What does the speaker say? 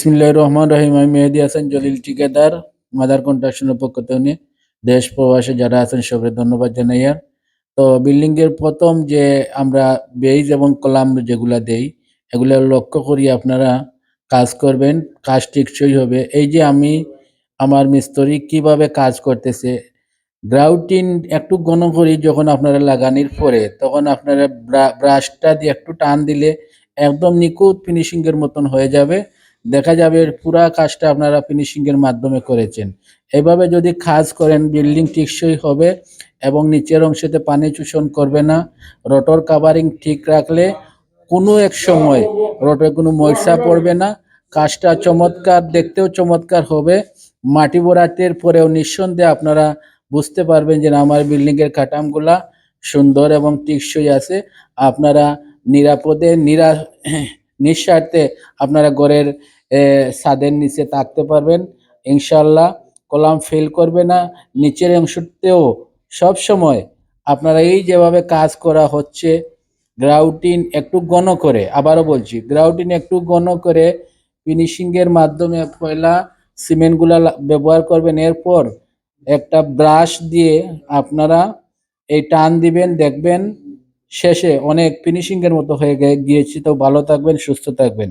বিসমিল্লাহির রহমানির রহিম। আমি মেহেদী হাসান জলিল ঠিকাদার, মাদার কন্সট্রাকশনের পক্ষ থেকে দেশ প্রবাসে যারা আছেন সবাই ধন্যবাদ জানাইয়া। তো বিল্ডিং এর প্রথম যে আমরা বেইজ এবং কলাম যেগুলা দেই, এগুলা লক্ষ্য করি আপনারা কাজ করবেন, কাজ টেকসই হবে। এই যে আমি আমার মিস্ত্রি কিভাবে কাজ করতেছে, গ্রাউটিন একটু ঘন করি যখন আপনারা লাগানির পরে, তখন আপনারা ব্রাশটা দিয়ে একটু টান দিলে একদম নিখুঁত ফিনিশিং এর মতন হয়ে যাবে। দেখা যাবে পুরা কাজটা আপনারা ফিনিশিং এর মাধ্যমে করেছেন। এভাবে যদি কাজ করেন বিল্ডিং টেকসই হবে এবং নিচের অংশেতে পানি শোষণ করবে না। রোটর কাভারিং ঠিক রাখলে কোনো এক সময় রোটরে কোনো ময়সা পড়বে না। কাজটা চমৎকার, দেখতেও চমৎকার হবে। মাটি ভরাটের পরেও নিঃসন্দেহে আপনারা বুঝতে পারবেন যে আমার বিল্ডিং এর কাঠামোগুলা সুন্দর এবং টেকসই আছে। আপনারা নিরাপদে নিঃস্বার্থে আপনারা ঘরের ছাদের নিচে থাকতে পারবেন ইনশাল্লাহ। কলাম ফেল করবে না। নিচের অংশতেও সব সময় আপনারা এই যেভাবে কাজ করা হচ্ছে, গ্রাউটিন একটু ঘন করে, আবারও বলছি গ্রাউটিন একটু ঘন করে ফিনিশিং এর মাধ্যমে পয়লা সিমেন্টগুলা ব্যবহার করবেন। এরপর একটা ব্রাশ দিয়ে আপনারা এই টান দিবেন, দেখবেন শেষে অনেক ফিনিশিং এর মতো হয়ে গিয়েছে। তো ভালো থাকবেন, সুস্থ থাকবেন।